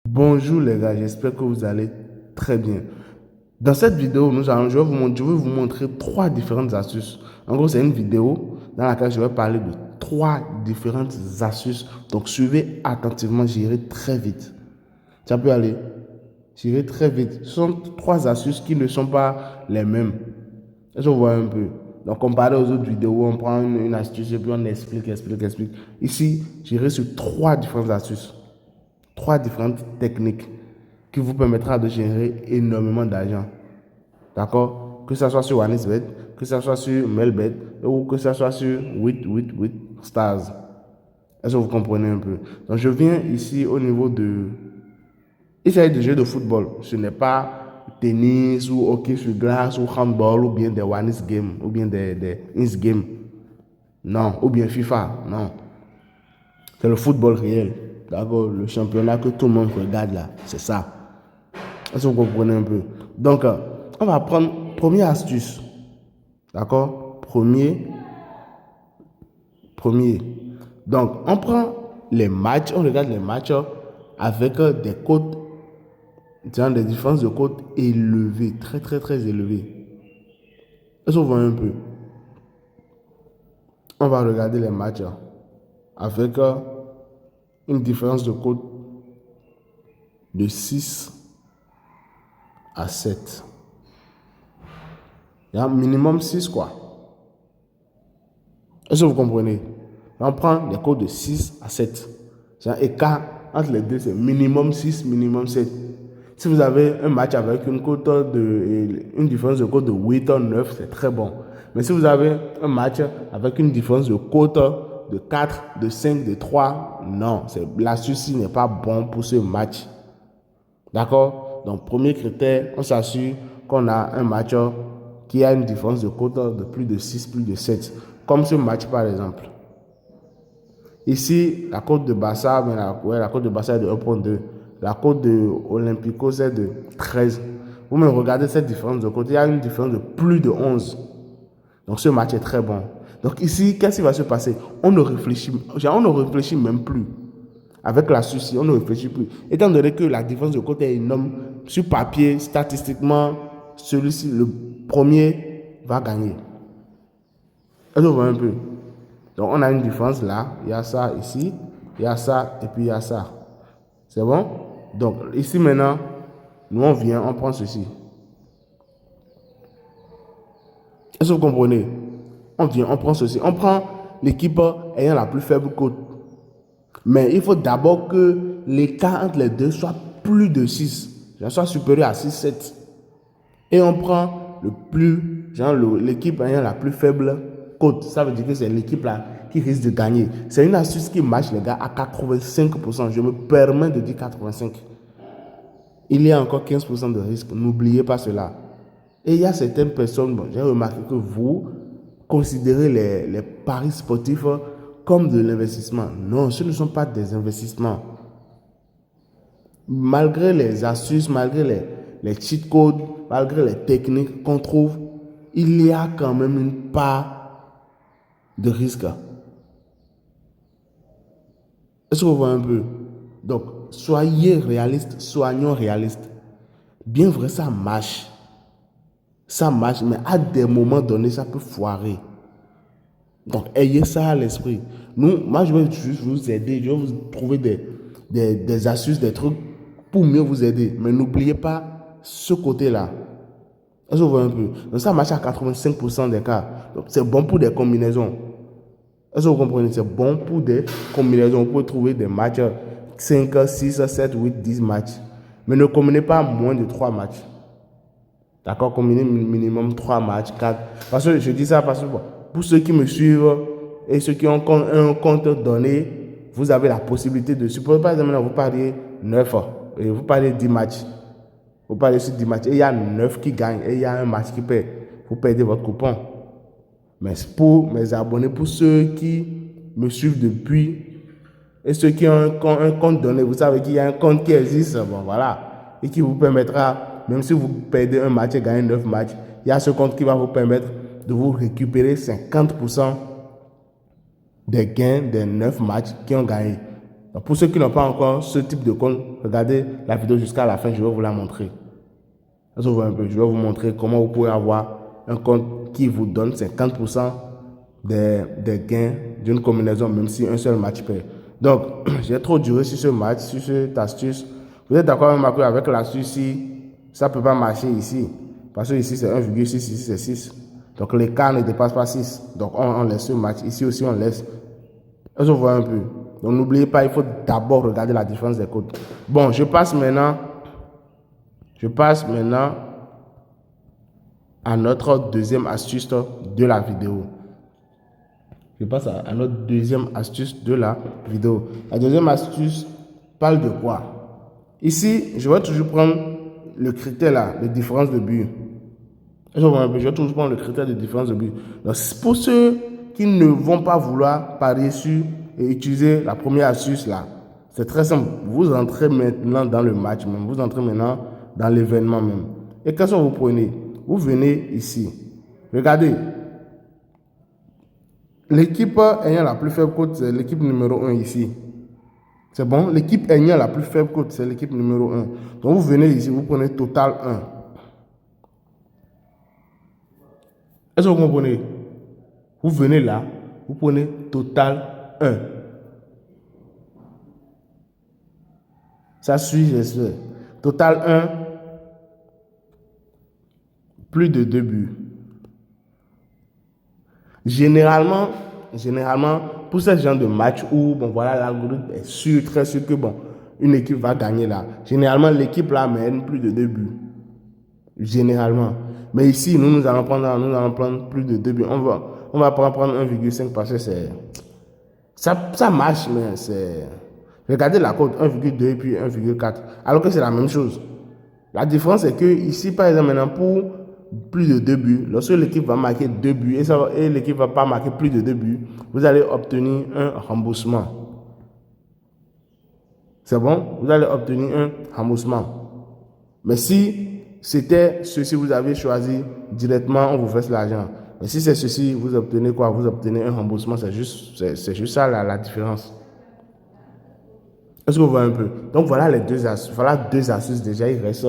Bonjour les gars, j'espère que vous allez très bien. Dans cette vidéo, je vais vous montrer trois différentes astuces. En gros, c'est une vidéo dans laquelle je vais parler de trois différentes astuces. Donc, suivez attentivement, j'irai très vite. Ça peut aller. J'irai très vite. Ce sont trois astuces qui ne sont pas les mêmes. Est-ce que vous voyez un peu? Donc, comparé aux autres vidéos, on prend une astuce et puis on explique. Ici, j'irai sur trois différentes astuces. Trois différentes techniques qui vous permettra de générer énormément d'argent. D'accord? Que ce soit sur OneXBet, que ce soit sur Melbet ou que ce soit sur 888 Stars. Est-ce que vous comprenez un peu? Donc, je viens ici au niveau de... Il s'agit de jeux de football. Ce n'est pas tennis ou hockey sur glace ou handball ou bien des OneX Games ou bien des Ins Games. Non. Ou bien FIFA. Non. C'est le football réel. D'accord? Le championnat que tout le monde regarde là. C'est ça. Est-ce que vous comprenez un peu? Donc, on va prendre première astuce. D'accord? Premier. Donc, on prend les matchs, on regarde les matchs avec des cotes, des différences de cotes élevées, très élevées. Est-ce que vous voyez un peu? On va regarder les matchs avec une différence de cote de 6 à 7. Il y a un minimum 6 quoi. Est-ce que vous comprenez? On prend des codes de 6 à 7. C'est un écart entre les deux, c'est minimum 6, minimum 7. Si vous avez un match avec une différence de cote de 8 ou 9, c'est très bon. Mais si vous avez un match avec une différence de cote de 4, de 5, de 3, non, l'astuce n'est pas bon pour ce match. D'accord? Donc, premier critère, on s'assure qu'on a un match qui a une différence de cote de plus de 6, plus de 7. Comme ce match, par exemple. Ici, la cote de Barça, la cote de Barça est de 1.2. La cote de Olympico, c'est de 13. Vous me regardez cette différence de cote. Il y a une différence de plus de 11. Donc, ce match est très bon. Donc, ici, qu'est-ce qui va se passer? On ne réfléchit même plus. Avec la souci, on ne réfléchit plus. Étant donné que la différence de cote est énorme, sur papier, statistiquement, celui-ci, le premier, va gagner. Est-ce que vous voyez un peu? Donc, on a une différence là. Il y a ça ici, il y a ça, et puis il y a ça. C'est bon? Donc, ici maintenant, nous on vient, on prend ceci. Est-ce que vous comprenez? On vient, on prend ceci. On prend l'équipe ayant la plus faible cote. Mais il faut d'abord que l'écart entre les deux soit plus de 6. Soit supérieur à 6, 7. Et on prend l'équipe ayant la plus faible cote. Ça veut dire que c'est l'équipe là qui risque de gagner. C'est une astuce qui marche, les gars, à 85%. Je me permets de dire 85%. Il y a encore 15% de risque. N'oubliez pas cela. Et il y a certaines personnes, j'ai remarqué que vous considérez les paris sportifs comme de l'investissement. Non, ce ne sont pas des investissements. Malgré les astuces, malgré les cheat codes, malgré les techniques qu'on trouve, il y a quand même une part de risque. Est-ce que vous voyez un peu? Donc, soyez réaliste, soyons réalistes. Bien vrai, ça marche. Ça marche, mais à des moments donnés, ça peut foirer. Donc, ayez ça à l'esprit. Moi, je vais juste vous aider. Je vais vous trouver des astuces, des trucs pour mieux vous aider. Mais n'oubliez pas ce côté-là. Est-ce que vous voyez un peu? Donc, ça marche à 85% des cas. Donc, c'est bon pour des combinaisons. Est-ce que vous comprenez? C'est bon pour des combinaisons. Vous pouvez trouver des matchs 5, 6, 7, 8, 10 matchs. Mais ne combinez pas moins de 3 matchs. D'accord? Combinez minimum 3 matchs, 4. Parce que je dis ça parce que pour ceux qui me suivent et ceux qui ont un compte donné, vous avez la possibilité de supposer, par exemple, vous pariez 9 et vous pariez 10 matchs. Vous pariez sur 10 matchs et il y a 9 qui gagnent et il y a un match qui perd. Vous perdez votre coupon. Mais pour mes abonnés, pour ceux qui me suivent depuis et ceux qui ont un compte donné, vous savez qu'il y a un compte qui existe, bon voilà, et qui vous permettra, même si vous perdez un match et gagnez 9 matchs, il y a ce compte qui va vous permettre de vous récupérer 50% des gains des 9 matchs qui ont gagné. Donc, pour ceux qui n'ont pas encore ce type de compte, regardez la vidéo jusqu'à la fin, je vais vous la montrer. Je vais vous montrer comment vous pouvez avoir un compte qui vous donne 50% des gains d'une combinaison, même si un seul match paie. Donc, j'ai trop duré sur ce match, sur cette astuce. Vous êtes d'accord avec l'astuce si ça ne peut pas marcher ici? Parce que ici, c'est 1,6, ici, c'est 6. Donc, l'écart ne dépasse pas 6. Donc, on laisse ce match. Ici aussi, on laisse. Est-ce que vous voyez un peu? Donc, n'oubliez pas, il faut d'abord regarder la différence des codes. Bon, je passe maintenant à notre deuxième astuce de la vidéo. Je passe à notre deuxième astuce de la vidéo. La deuxième astuce parle de quoi? Ici, je vais toujours prendre le critère là, de différence de but. Je vais toujours prendre le critère de différence de but. Donc, pour ceux qui ne vont pas vouloir parier sur et utiliser la première astuce là, c'est très simple. Vous entrez maintenant dans le match même. Vous entrez maintenant dans l'événement même. Et qu'est-ce que vous prenez? Vous venez ici. Regardez. L'équipe ayant la plus faible cote, c'est l'équipe numéro 1 ici. C'est bon? L'équipe ayant la plus faible cote, c'est l'équipe numéro 1. Donc, vous venez ici, vous prenez total 1. Est-ce que vous comprenez? Vous venez là, vous prenez total 1. Ça suit, j'espère. Total 1, plus de 2 buts. Généralement, pour ce genre de match où, bon, voilà, l'algorithme est sûr, très sûr que, bon, une équipe va gagner là. Généralement, l'équipe là mène plus de 2 buts. Généralement. Mais ici, nous allons prendre plus de 2 buts. On va prendre 1,5 parce que ça marche, mais c'est... Regardez la cote 1,2 et puis 1,4. Alors que c'est la même chose. La différence est que ici, par exemple, maintenant, pour plus de 2 buts, lorsque l'équipe va marquer 2 buts et l'équipe ne va pas marquer plus de 2 buts, vous allez obtenir un remboursement. C'est bon? Vous allez obtenir un remboursement. Mais si c'était ceci, vous avez choisi directement, on vous verse l'argent. Mais si c'est ceci, vous obtenez quoi? Vous obtenez un remboursement. C'est juste ça la différence. Est-ce que vous voyez un peu? Donc voilà les deux astuces. Voilà deux astuces déjà. Il reste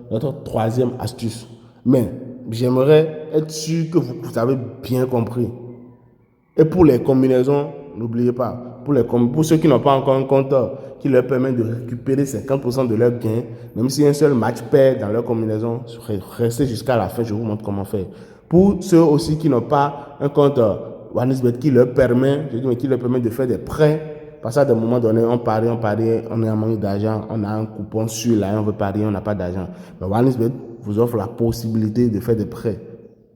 notre troisième astuce. Mais j'aimerais être sûr que vous avez bien compris. Et pour les combinaisons, n'oubliez pas. Pour ceux qui n'ont pas encore un compte qui leur permet de récupérer 50% de leurs gains, même si un seul match perd dans leur combinaison, restez jusqu'à la fin, je vous montre comment faire. Pour ceux aussi qui n'ont pas un compte OneXBet qui leur permet de faire des prêts, parce qu'à des moments donnés, on parie, on est en manque d'argent, on a un coupon sur là, on veut parier, on n'a pas d'argent. Mais OneXBet vous offre la possibilité de faire des prêts.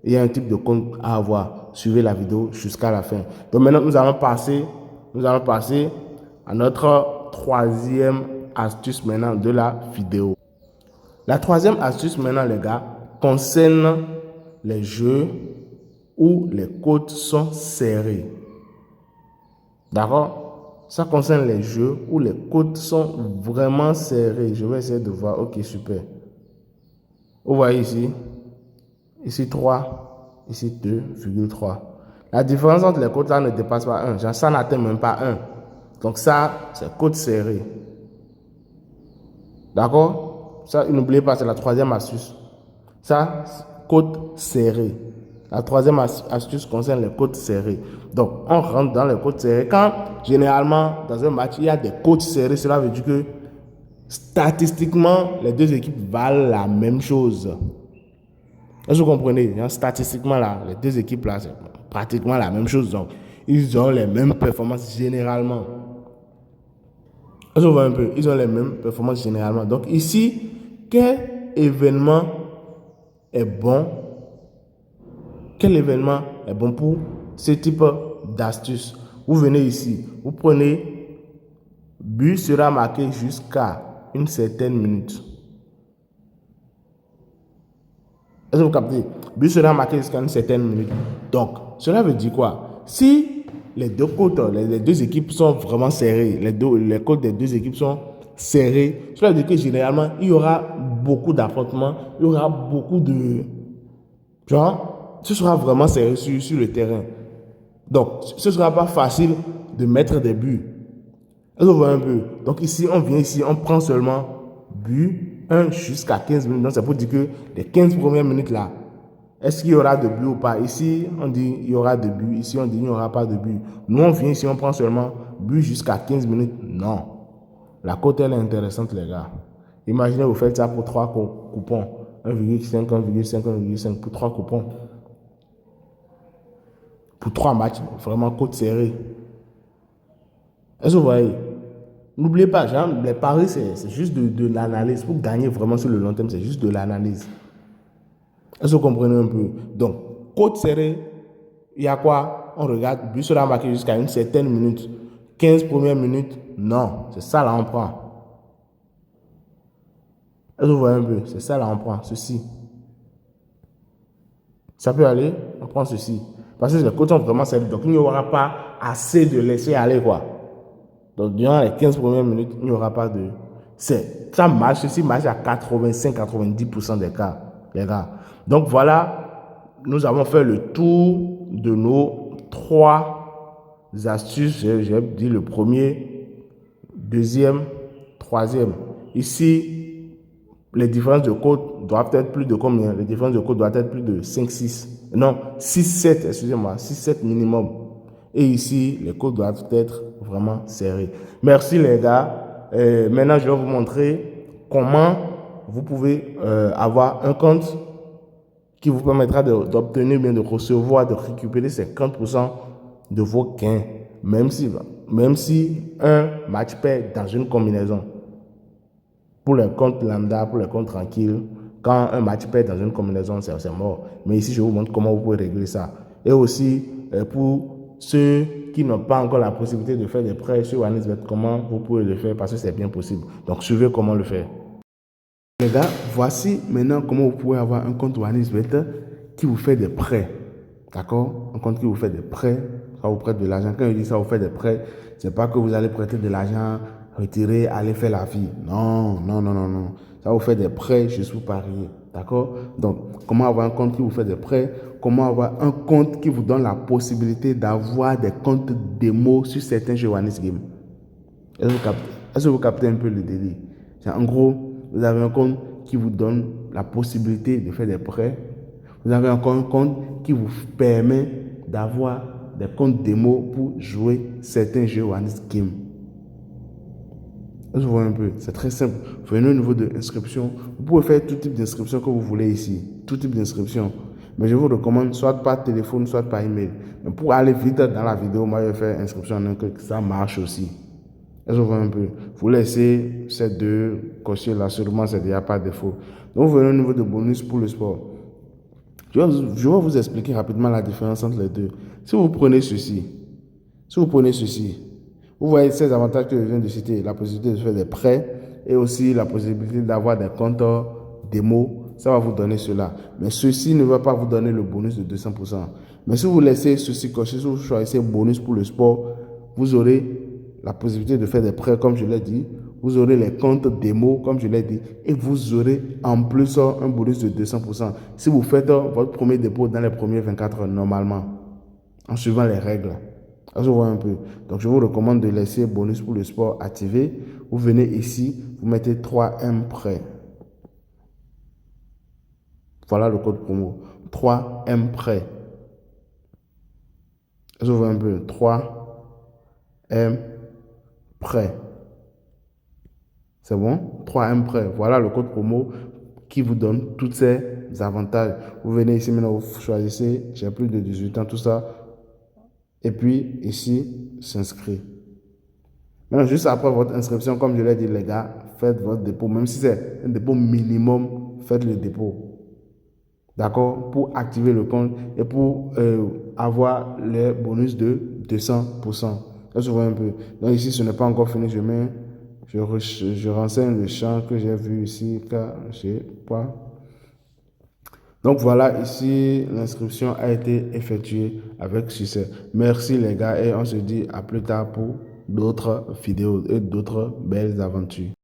Il y a un type de compte à avoir. Suivez la vidéo jusqu'à la fin. Donc maintenant, nous allons passer à notre troisième astuce maintenant de la vidéo. La troisième astuce maintenant, les gars, concerne les jeux où les cotes sont serrées. D'accord? Ça concerne les jeux où les cotes sont vraiment serrées. Je vais essayer de voir. Ok, super. Vous voyez ici 3, ici 2,3. La différence entre les cotes là ne dépasse pas 1. Ça n'atteint même pas 1. Donc ça, c'est cote serrée. D'accord? Ça, n'oubliez pas, c'est la troisième astuce. Ça, cote serrée. La troisième astuce concerne les cotes serrées. Donc, on rentre dans les cotes serrées. Quand, généralement, dans un match, il y a des cotes serrées, cela veut dire que statistiquement, les deux équipes valent la même chose. Est-ce que vous comprenez? Statistiquement, là, les deux équipes, là, c'est pratiquement la même chose. Donc, ils ont les mêmes performances généralement. Est-ce que vous voyez un peu? Ils ont les mêmes performances généralement. Donc, ici, quel événement est bon? Quel événement est bon pour ce type d'astuce? Vous venez ici, vous prenez but sera marqué jusqu'à une certaine minute. Est-ce que vous captez? But sera marqué jusqu'à une certaine minute. Donc, cela veut dire quoi? Si les deux côtes, les deux équipes sont vraiment serrées, les côtes des deux équipes sont serrées, cela veut dire que généralement, il y aura beaucoup d'affrontements, il y aura beaucoup de... Genre, ce sera vraiment serré sur le terrain. Donc, ce ne sera pas facile de mettre des buts. Est-ce que vous voyez un peu? Donc ici, on vient ici, on prend seulement but 1 jusqu'à 15 minutes. Donc c'est pour dire que les 15 premières minutes là, est-ce qu'il y aura de but ou pas? Ici, on dit il y aura de but. Ici, on dit il n'y aura pas de but. Nous, on vient ici, on prend seulement but jusqu'à 15 minutes. Non. La cote, elle est intéressante, les gars. Imaginez, vous faites ça pour 3 coupons. 1,5, 1,5, 1,5 pour 3 coupons. Pour 3 matchs, vraiment cote serrée. Est-ce que vous voyez? N'oubliez pas, genre, les paris, c'est juste de l'analyse. Pour gagner vraiment sur le long terme, c'est juste de l'analyse. Est-ce que vous comprenez un peu? Donc, côte serrée, il y a quoi? On regarde, but sera marqué jusqu'à une certaine minute. 15 premières minutes, non. C'est ça là, on prend. Est-ce que vous voyez un peu? C'est ça là, on prend. Ceci. Ça peut aller, on prend ceci. Parce que les côtes sont vraiment serrées. Donc, il n'y aura pas assez de laisser aller, quoi. Donc, durant les 15 premières minutes, il n'y aura pas de... Ça marche, ceci marche à 85-90% des cas, les gars. Donc, voilà, nous avons fait le tour de nos 3 astuces. J'ai dit le premier, deuxième, troisième. Ici, les différences de code doivent être plus de combien? Les différences de code doivent être plus de 5, 6. Non, 6, 7, excusez-moi, 6, 7 minimum. Et ici, les codes doivent être vraiment serrés. Merci les gars. Maintenant, je vais vous montrer comment vous pouvez avoir un compte qui vous permettra d'obtenir, bien de recevoir, de récupérer 50% de vos gains, même si un match perd dans une combinaison. Pour les comptes lambda, pour les comptes tranquilles, quand un match perd dans une combinaison, c'est mort. Mais ici, je vous montre comment vous pouvez régler ça. Et aussi, pour ceux qui n'ont pas encore la possibilité de faire des prêts sur OneXBet, comment vous pouvez le faire parce que c'est bien possible. Donc, suivez comment le faire. Les gars, voici maintenant comment vous pouvez avoir un compte OneXBet qui vous fait des prêts. D'accord? Un compte qui vous fait des prêts, ça vous prête de l'argent. Quand je dis ça vous fait des prêts, c'est pas que vous allez prêter de l'argent, retirer, aller faire la vie. Non, non, non, non, non. Ça vous fait des prêts juste pour parier. D'accord? Donc, comment avoir un compte qui vous fait des prêts? Comment avoir un compte qui vous donne la possibilité d'avoir des comptes démo sur certains jeux OneXGame? Est-ce que vous captez un peu le délire? En gros, vous avez un compte qui vous donne la possibilité de faire des prêts. Vous avez encore un compte qui vous permet d'avoir des comptes démo pour jouer certains jeux OneXGame. Vous voyez un peu, c'est très simple. Venez au niveau de l'inscription. Vous pouvez faire tout type d'inscription que vous voulez ici. Tout type d'inscription. Mais je vous recommande soit par téléphone, soit par email. Mais pour aller vite dans la vidéo, moi je vais faire inscription en un clic. Ça marche aussi. Est-ce que vous voyez un peu? Vous laissez ces deux cocher là, seulement c'est déjà pas défaut. Donc vous venez au niveau de bonus pour le sport. Je vais vous expliquer rapidement la différence entre les deux. Si vous prenez ceci, vous voyez ces avantages que je viens de citer, la possibilité de faire des prêts et aussi la possibilité d'avoir des comptes démo, ça va vous donner cela. Mais ceci ne va pas vous donner le bonus de 200%. Mais si vous laissez ceci cocher, si vous choisissez bonus pour le sport, vous aurez la possibilité de faire des prêts comme je l'ai dit, vous aurez les comptes démo comme je l'ai dit et vous aurez en plus un bonus de 200% si vous faites votre premier dépôt dans les premiers 24 heures normalement en suivant les règles. Je vois un peu. Donc je vous recommande de laisser bonus pour le sport activé. Vous venez ici, vous mettez 3M prêt. Voilà le code promo. 3M prêt. Je vois un peu. 3M prêt. C'est bon? 3M prêt. Voilà le code promo qui vous donne tous ces avantages. Vous venez ici maintenant, vous choisissez, j'ai plus de 18 ans, tout ça. Et puis ici, s'inscrit. Maintenant, juste après votre inscription, comme je l'ai dit, les gars, faites votre dépôt. Même si c'est un dépôt minimum, faites le dépôt. D'accord? Pour activer le compte et pour avoir les bonus de 200%. Là, je vois un peu. Donc ici, ce n'est pas encore fini. Je renseigne le champ que j'ai vu ici, car je sais pas. Donc voilà, ici, l'inscription a été effectuée avec succès. Merci les gars et on se dit à plus tard pour d'autres vidéos et d'autres belles aventures.